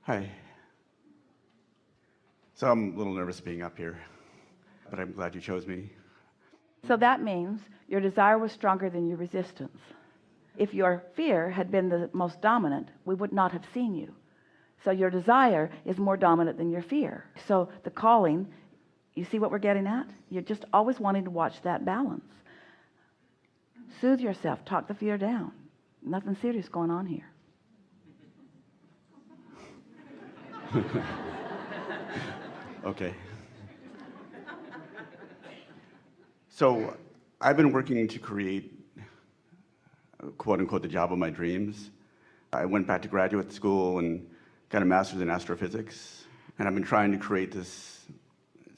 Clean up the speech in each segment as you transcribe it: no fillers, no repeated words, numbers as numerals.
Hi. So I'm a little nervous being up here, but I'm glad you chose me. So that means your desire was stronger than your resistance. If your fear had been the most dominant, we would not have seen you. So your desire is more dominant than your fear. So the calling, you see what we're getting at? You're just always wanting to watch that balance. Soothe yourself, talk the fear down. Nothing serious going on here. Okay. So I've been working to create, quote unquote, the job of my dreams. I went back to graduate school and got a master's in astrophysics. And I've been trying to create this,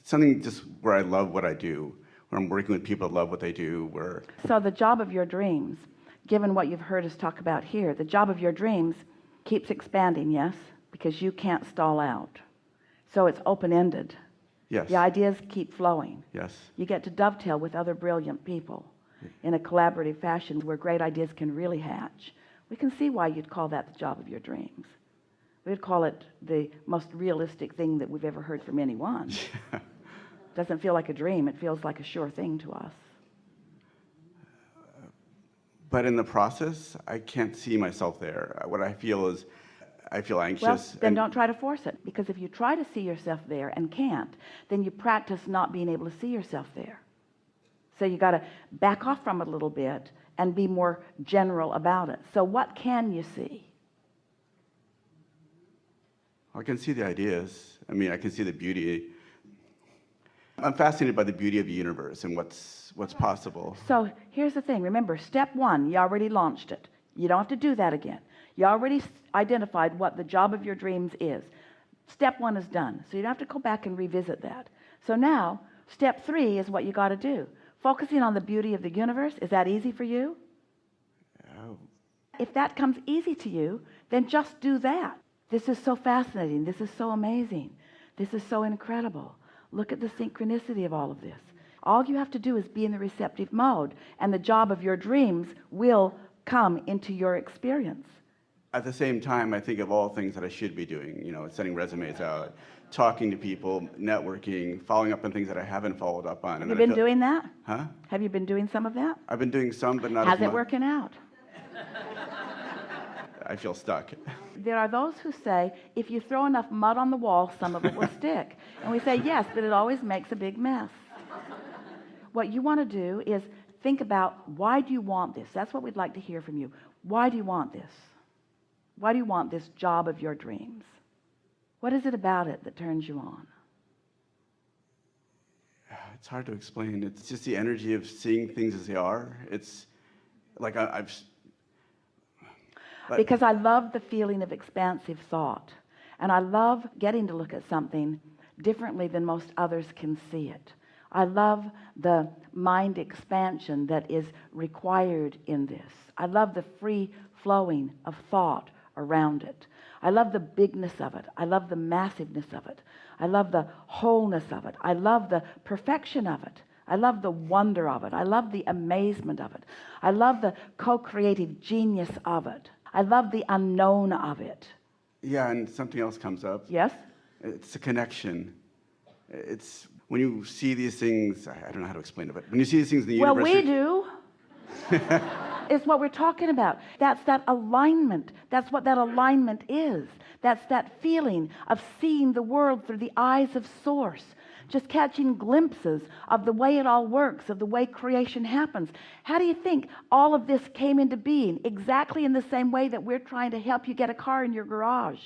something just where I love what I do, where I'm working with people that love what they do, where... So the job of your dreams, given what you've heard us talk about here, the job of your dreams keeps expanding, yes? Because you can't stall out. So it's open-ended. Yes. The ideas keep flowing. Yes. You get to dovetail with other brilliant people in a collaborative fashion where great ideas can really hatch. We can see why you'd call that the job of your dreams. We'd call it the most realistic thing that we've ever heard from anyone. Doesn't feel like a dream. It feels like a sure thing to us. But in the process, I can't see myself there. What I feel is, I feel anxious. Well, then don't try to force it, because if you try to see yourself there and can't, then you practice not being able to see yourself there. So you got to back off from it a little bit and be more general about it. So what can you see? I can see the ideas. I mean, I can see the beauty. I'm fascinated by the beauty of the universe and what's possible. So here's the thing. Remember, step one, you already launched it. You don't have to do that again. You already identified what the job of your dreams is. Step one is done. So you don't have to go back and revisit that. So now, step three is what you got to do. Focusing on the beauty of the universe, is that easy for you? Oh. If that comes easy to you, then just do that. This is so fascinating. This is so amazing. This is so incredible. Look at the synchronicity of all of this. All you have to do is be in the receptive mode, and the job of your dreams will come into your experience. At the same time, I think of all things that I should be doing, sending resumes out, talking to people, networking, following up on things that I haven't followed up on. Have you been doing that? Huh? Have you been doing some of that? I've been doing some, but not as much. How's it working out? I feel stuck. There are those who say, if you throw enough mud on the wall, some of it will stick. And we say, yes, but it always makes a big mess. What you want to do is think about, why do you want this? That's what we'd like to hear from you. Why do you want this? Why do you want this job of your dreams? What is it about it that turns you on? It's hard to explain. It's just the energy of seeing things as they are. It's like because I love the feeling of expansive thought. And I love getting to look at something differently than most others can see it. I love the mind expansion that is required in this. I love the free flowing of thought around it. I love the bigness of it. I love the massiveness of it. I love the wholeness of it. I love the perfection of it. I love the wonder of it. I love the amazement of it. I love the co-creative genius of it. I love the unknown of it. Yeah, and something else comes up. Yes? It's a connection. It's when you see these things, I don't know how to explain it, but when you see these things in the universe... Well, we do. It's what we're talking about. That's that alignment. That's what that alignment is. That's that feeling of seeing the world through the eyes of Source. Just catching glimpses of the way it all works, of the way creation happens. How do you think all of this came into being? Exactly in the same way that we're trying to help you get a car in your garage.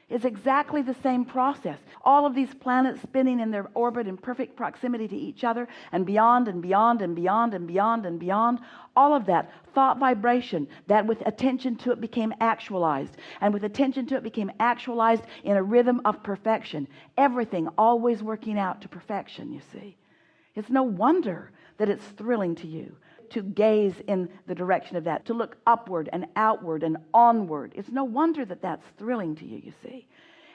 It's exactly the same process. All of these planets spinning in their orbit in perfect proximity to each other, and beyond and beyond and beyond and beyond and beyond. All of that thought vibration that with attention to it became actualized, and with attention to it became actualized in a rhythm of perfection. Everything always working out to perfection, you see. It's no wonder that it's thrilling to you to gaze in the direction of that, to look upward and outward and onward. It's no wonder that that's thrilling to you, you see.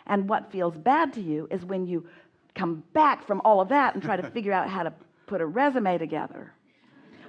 And what feels bad to you is when you come back from all of that and try to figure out how to put a resume together.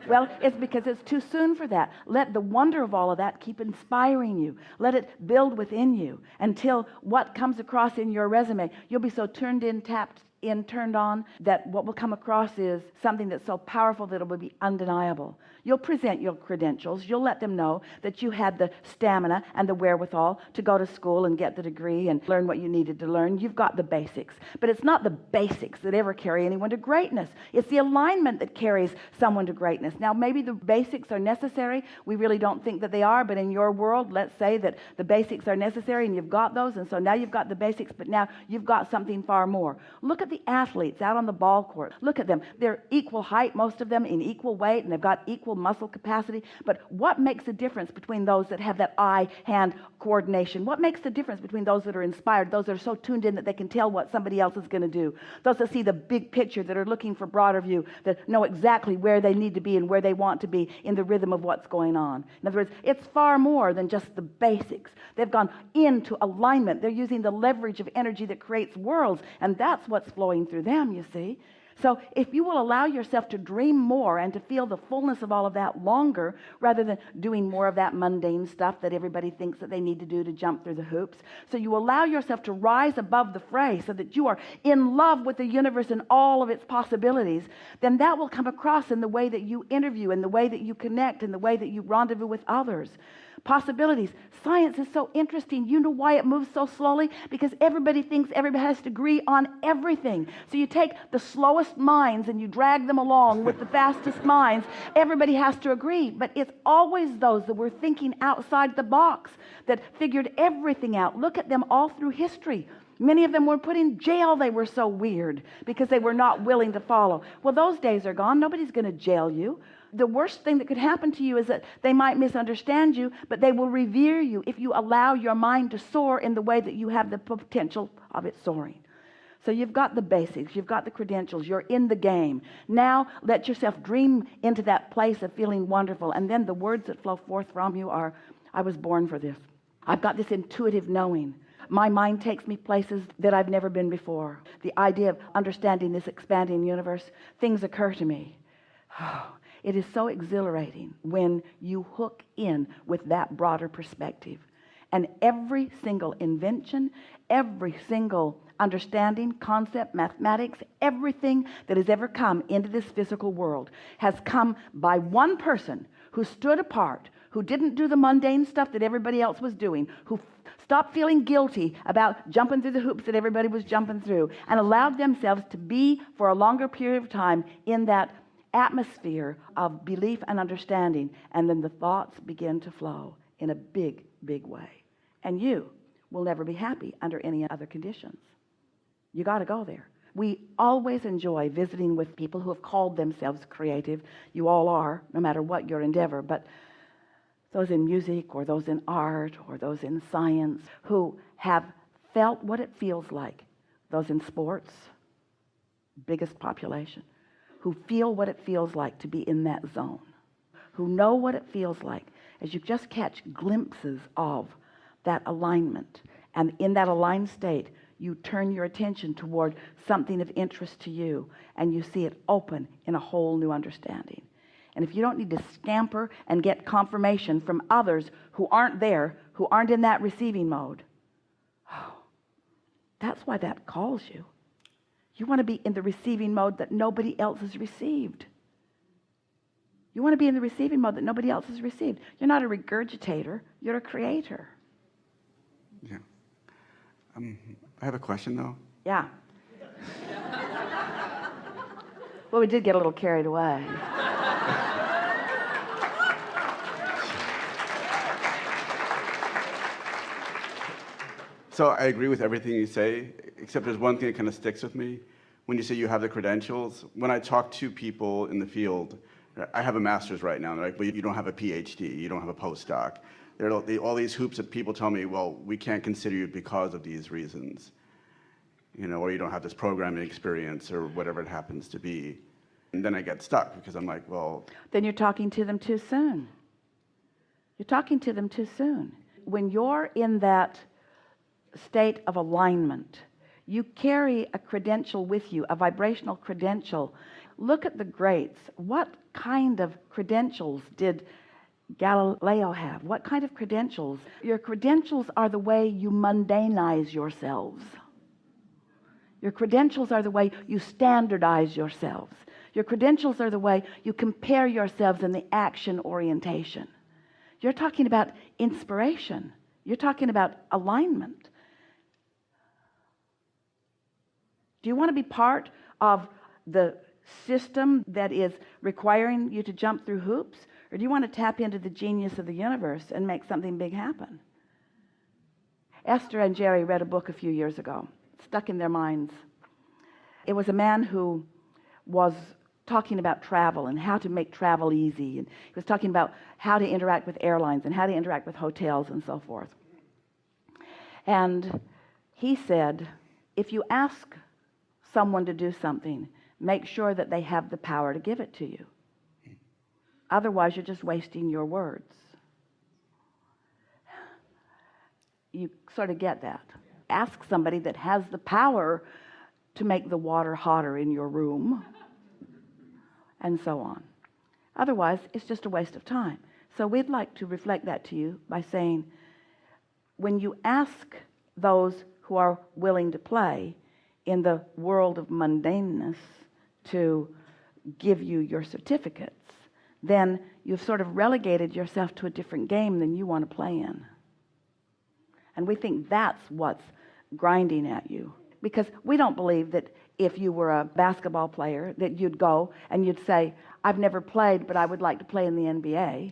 Well, it's because it's too soon for that. Let the wonder of all of that keep inspiring you. Let it build within you until what comes across in your resume, you'll be so turned in, tapped in, turned on, that what will come across is something that's so powerful that it will be undeniable. You'll present your credentials. You'll let them know that you had the stamina and the wherewithal to go to school and get the degree and learn what you needed to learn. You've got the basics. But it's not the basics that ever carry anyone to greatness. It's the alignment that carries someone to greatness. Now, maybe the basics are necessary. We really don't think that they are, but in your world, let's say that the basics are necessary and you've got those, and so now you've got the basics, but now you've got something far more. Look at the athletes out on the ball court. Look at them. They're equal height, most of them, in equal weight, and they've got equal muscle capacity. But what makes the difference between those that have that eye-hand coordination? What makes the difference between those that are inspired, those that are so tuned in that they can tell what somebody else is going to do, those that see the big picture, that are looking for broader view, that know exactly where they need to be and where they want to be in the rhythm of what's going on? In other words, it's far more than just the basics. They've gone into alignment. They're using the leverage of energy that creates worlds, and that's what's flowing through them, you see. So if you will allow yourself to dream more and to feel the fullness of all of that longer, rather than doing more of that mundane stuff that everybody thinks that they need to do to jump through the hoops, so you allow yourself to rise above the fray so that you are in love with the universe and all of its possibilities, then that will come across in the way that you interview, in the way that you connect, in the way that you rendezvous with others. Possibilities. Science is so interesting. You know why it moves so slowly? Because everybody thinks everybody has to agree on everything. So you take the slowest minds and you drag them along with the fastest minds. Everybody has to agree. But it's always those that were thinking outside the box that figured everything out. Look at them all through history. Many of them were put in jail. They were so weird because they were not willing to follow. Well, those days are gone. Nobody's going to jail you. The worst thing that could happen to you is that they might misunderstand you, but they will revere you if you allow your mind to soar in the way that you have the potential of it soaring. So you've got the basics, you've got the credentials, you're in the game. Now let yourself dream into that place of feeling wonderful, and then the words that flow forth from you are, I was born for this. I've got this intuitive knowing. My mind takes me places that I've never been before. The idea of understanding this expanding universe, things occur to me. It is so exhilarating when you hook in with that broader perspective. And every single invention, every single understanding, concept, mathematics, everything that has ever come into this physical world has come by one person who stood apart, who didn't do the mundane stuff that everybody else was doing, who stopped feeling guilty about jumping through the hoops that everybody was jumping through, and allowed themselves to be for a longer period of time in that atmosphere of belief and understanding, and then the thoughts begin to flow in a big, big way. And you will never be happy under any other conditions. You got to go there. We always enjoy visiting with people who have called themselves creative. You all are, no matter what your endeavor, but those in music or those in art or those in science who have felt what it feels like, those in sports, biggest population, who feel what it feels like to be in that zone, who know what it feels like as you just catch glimpses of that alignment. And in that aligned state, you turn your attention toward something of interest to you, and you see it open in a whole new understanding. And if you don't need to scamper and get confirmation from others who aren't there, who aren't in that receiving mode, that's why that calls you. You want to be in the receiving mode that nobody else has received. You want to be in the receiving mode that nobody else has received. You're not a regurgitator. You're a creator. Yeah. I have a question, though. Yeah. Well, we did get a little carried away. So I agree with everything you say, except there's one thing that kind of sticks with me. When you say you have the credentials, when I talk to people in the field, I have a master's right now, and they're like, well, you don't have a PhD, you don't have a postdoc. There are all these hoops that people tell me, well, we can't consider you because of these reasons. You know, or you don't have this programming experience or whatever it happens to be. And then I get stuck because I'm like, well... Then you're talking to them too soon. You're talking to them too soon. When you're in that state of alignment, you carry a credential with you, a vibrational credential. look at the greats. What kind of credentials did Galileo have? What kind of credentials? Your credentials are the way you mundanize yourselves. Your credentials are the way you standardize yourselves. Your credentials are the way you compare yourselves in the action orientation. You're talking about inspiration. You're talking about alignment. Do you want to be part of the system that is requiring you to jump through hoops? Or do you want to tap into the genius of the universe and make something big happen? Esther and Jerry read a book a few years ago, stuck in their minds. It was a man who was talking about travel and how to make travel easy, and he was talking about how to interact with airlines and how to interact with hotels and so forth. And he said, if you ask someone to do something, make sure that they have the power to give it to you. Otherwise, you're just wasting your words. You sort of get that. Ask somebody that has the power to make the water hotter in your room, and so on. Otherwise, it's just a waste of time. So we'd like to reflect that to you by saying, when you ask those who are willing to play in the world of mundaneness to give you your certificates, then you've sort of relegated yourself to a different game than you want to play in. And we think that's what's grinding at you, because we don't believe that if you were a basketball player that you'd go and you'd say, I've never played, but I would like to play in the NBA,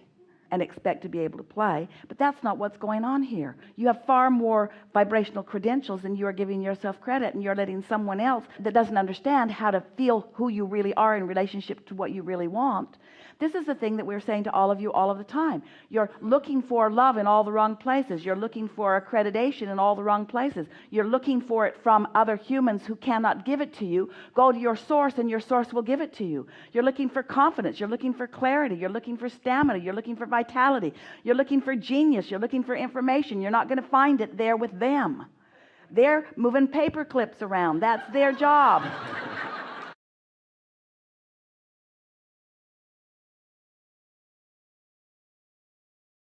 and expect to be able to play. But that's not what's going on here. You have far more vibrational credentials than you are giving yourself credit, and you're letting someone else that doesn't understand how to feel who you really are in relationship to what you really want. This is the thing that we're saying to all of you all of the time. You're looking for love in all the wrong places. You're looking for accreditation in all the wrong places. You're looking for it from other humans who cannot give it to you. Go to your source, and your source will give it to you. You're looking for confidence. You're looking for clarity. You're looking for stamina. You're looking for vitality. You're looking for genius. You're looking for information. You're not going to find it there with them. They're moving paper clips around. That's their job.